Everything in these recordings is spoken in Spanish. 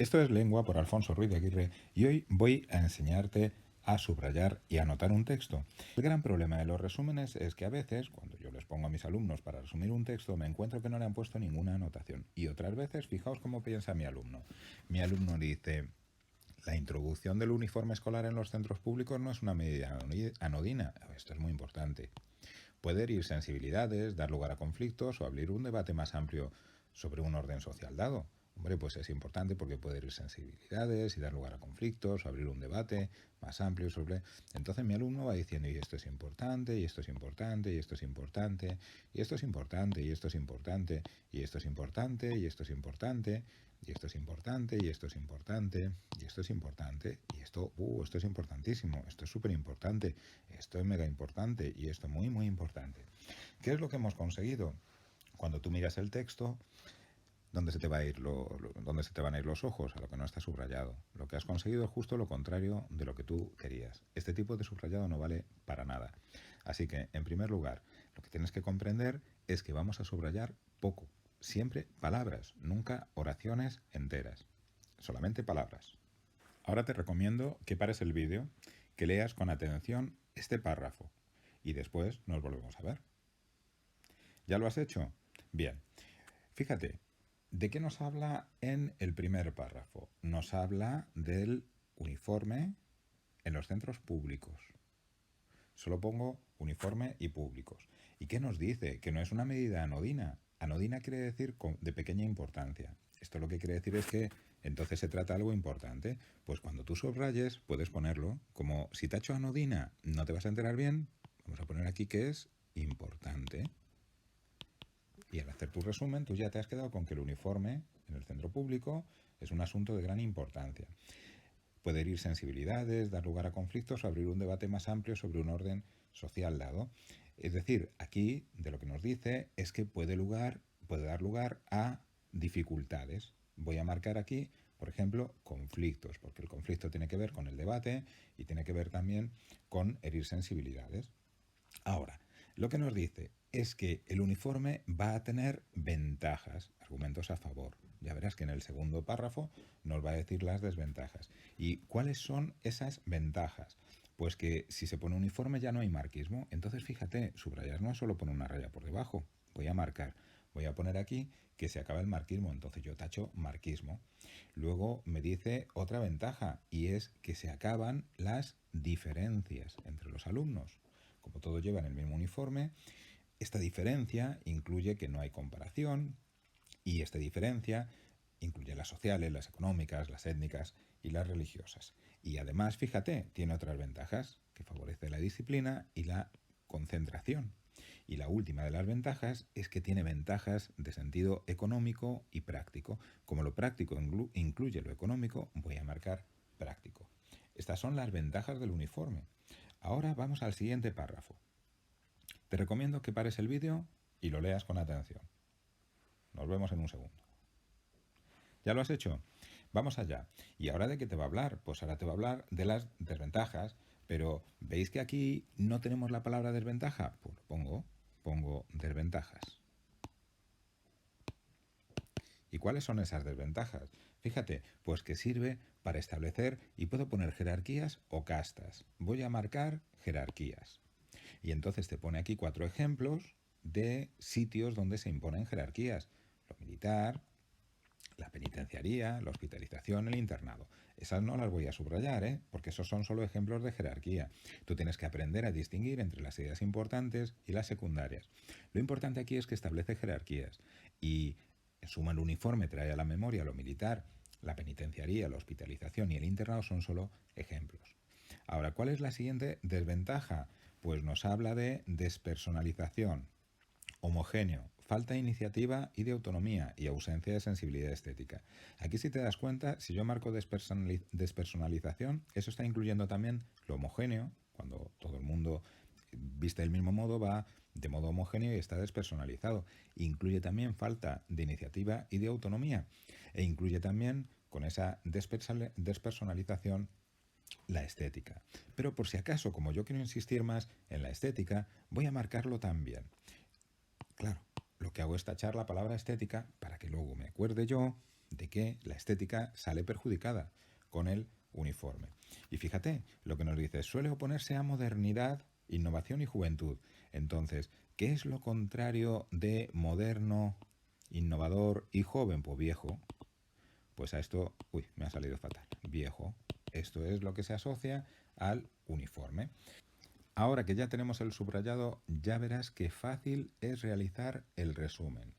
Esto es Lengua por Alfonso Ruiz de Aguirre y hoy voy a enseñarte a subrayar y anotar un texto. El gran problema de los resúmenes es que a veces, cuando yo les pongo a mis alumnos para resumir un texto, me encuentro que no le han puesto ninguna anotación. Y otras veces, fijaos cómo piensa mi alumno. Mi alumno dice: la introducción del uniforme escolar en los centros públicos no es una medida anodina. Esto es muy importante. Puede herir sensibilidades, dar lugar a conflictos o abrir un debate más amplio sobre un orden social dado. Hombre, pues es importante porque puede herir sensibilidades y dar lugar a conflictos o abrir un debate más amplio sobre... Entonces mi alumno va diciendo: y esto es importante, y esto es importante, y esto es importante, y esto es importante, y esto es importante, y esto es importante, y esto es importante, y esto es importante, y esto es importante, y esto es importante, y esto es importantísimo, esto es súper importante, esto es mega importante, y esto muy, muy importante. ¿Qué es lo que hemos conseguido? Cuando tú miras el texto, ¿dónde se te dónde se te van a ir los ojos? A lo que no está subrayado. Lo que has conseguido es justo lo contrario de lo que tú querías. Este tipo de subrayado no vale para nada. Así que, en primer lugar, lo que tienes que comprender es que vamos a subrayar poco. Siempre palabras, nunca oraciones enteras. Solamente palabras. Ahora te recomiendo que pares el vídeo, que leas con atención este párrafo y después nos volvemos a ver. ¿Ya lo has hecho? Bien. Fíjate, ¿de qué nos habla en el primer párrafo? Nos habla del uniforme en los centros públicos. Solo pongo uniforme y públicos. ¿Y qué nos dice? Que no es una medida anodina. Anodina quiere decir de pequeña importancia. Esto lo que quiere decir es que entonces se trata de algo importante. Pues cuando tú subrayes puedes ponerlo como si tacho anodina no te vas a enterar bien. Vamos a poner aquí que es importante. Y al hacer tu resumen, tú ya te has quedado con que el uniforme en el centro público es un asunto de gran importancia. Puede herir sensibilidades, dar lugar a conflictos o abrir un debate más amplio sobre un orden social dado. Es decir, aquí de lo que nos dice es que puede dar lugar a dificultades. Voy a marcar aquí, por ejemplo, conflictos, porque el conflicto tiene que ver con el debate y tiene que ver también con herir sensibilidades. Ahora, lo que nos dice es que el uniforme va a tener ventajas, argumentos a favor. Ya verás que en el segundo párrafo nos va a decir las desventajas. ¿Y cuáles son esas ventajas? Pues que si se pone uniforme ya no hay marquismo. Entonces fíjate, subrayar no es solo poner una raya por debajo. Voy a marcar. Voy a poner aquí que se acaba el marquismo, entonces yo tacho marquismo. Luego me dice otra ventaja y es que se acaban las diferencias entre los alumnos. Como todos llevan el mismo uniforme, esta diferencia incluye que no hay comparación y esta diferencia incluye las sociales, las económicas, las étnicas y las religiosas. Y además, fíjate, tiene otras ventajas que favorece la disciplina y la concentración. Y la última de las ventajas es que tiene ventajas de sentido económico y práctico. Como lo práctico incluye lo económico, voy a marcar práctico. Estas son las ventajas del uniforme. Ahora vamos al siguiente párrafo. Te recomiendo que pares el vídeo y lo leas con atención. Nos vemos en un segundo. ¿Ya lo has hecho? Vamos allá. ¿Y ahora de qué te va a hablar? Pues ahora te va a hablar de las desventajas. Pero ¿veis que aquí no tenemos la palabra desventaja? Pues lo pongo desventajas. ¿Y cuáles son esas desventajas? Fíjate, pues que sirve para establecer y puedo poner jerarquías o castas. Voy a marcar jerarquías. Y entonces te pone aquí 4 ejemplos de sitios donde se imponen jerarquías. Lo militar, la penitenciaría, la hospitalización, el internado. Esas no las voy a subrayar, porque esos son solo ejemplos de jerarquía. Tú tienes que aprender a distinguir entre las ideas importantes y las secundarias. Lo importante aquí es que establece jerarquías y en suma el uniforme trae a la memoria lo militar, la penitenciaría, la hospitalización y el internado son solo ejemplos. Ahora, ¿cuál es la siguiente desventaja? Pues nos habla de despersonalización, homogéneo, falta de iniciativa y de autonomía y ausencia de sensibilidad estética. Aquí si te das cuenta, si yo marco despersonalización, eso está incluyendo también lo homogéneo, cuando todo el mundo viste del mismo modo, va de modo homogéneo y está despersonalizado. Incluye también falta de iniciativa y de autonomía. E incluye también, con esa despersonalización, la estética. Pero por si acaso, como yo quiero insistir más en la estética, voy a marcarlo también. Claro, lo que hago es tachar la palabra estética para que luego me acuerde yo de que la estética sale perjudicada con el uniforme. Y fíjate, lo que nos dice, suele oponerse a modernidad, innovación y juventud. Entonces, ¿qué es lo contrario de moderno, innovador y joven? Pues viejo. Pues a esto, uy, me ha salido fatal, viejo. Esto es lo que se asocia al uniforme. Ahora que ya tenemos el subrayado, ya verás qué fácil es realizar el resumen.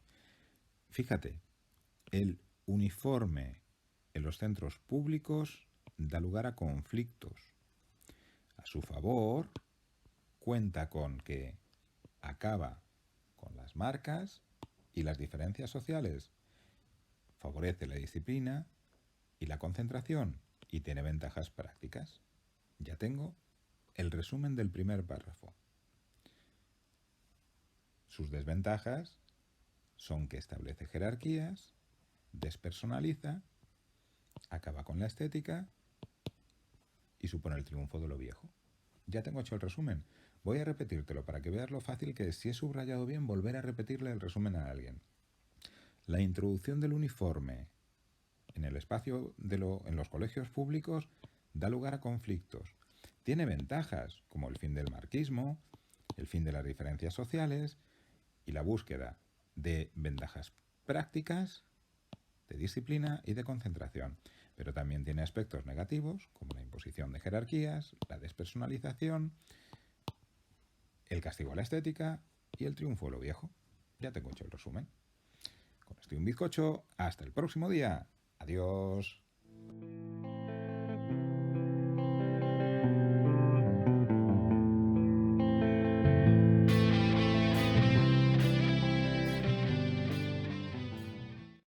Fíjate, el uniforme en los centros públicos da lugar a conflictos. A su favor, cuenta con que acaba con las marcas y las diferencias sociales, favorece la disciplina y la concentración y tiene ventajas prácticas. Ya tengo el resumen del primer párrafo. Sus desventajas son que establece jerarquías, despersonaliza, acaba con la estética y supone el triunfo de lo viejo. Ya tengo hecho el resumen. Voy a repetírtelo para que veas lo fácil que es, si he subrayado bien, volver a repetirle el resumen a alguien. La introducción del uniforme en el espacio en los colegios públicos da lugar a conflictos. Tiene ventajas, como el fin del marxismo, el fin de las diferencias sociales y la búsqueda de ventajas prácticas, de disciplina y de concentración. Pero también tiene aspectos negativos, como la imposición de jerarquías, la despersonalización, el castigo a la estética y el triunfo de lo viejo. Ya tengo hecho el resumen. Con esto y un bizcocho, hasta el próximo día. Adiós.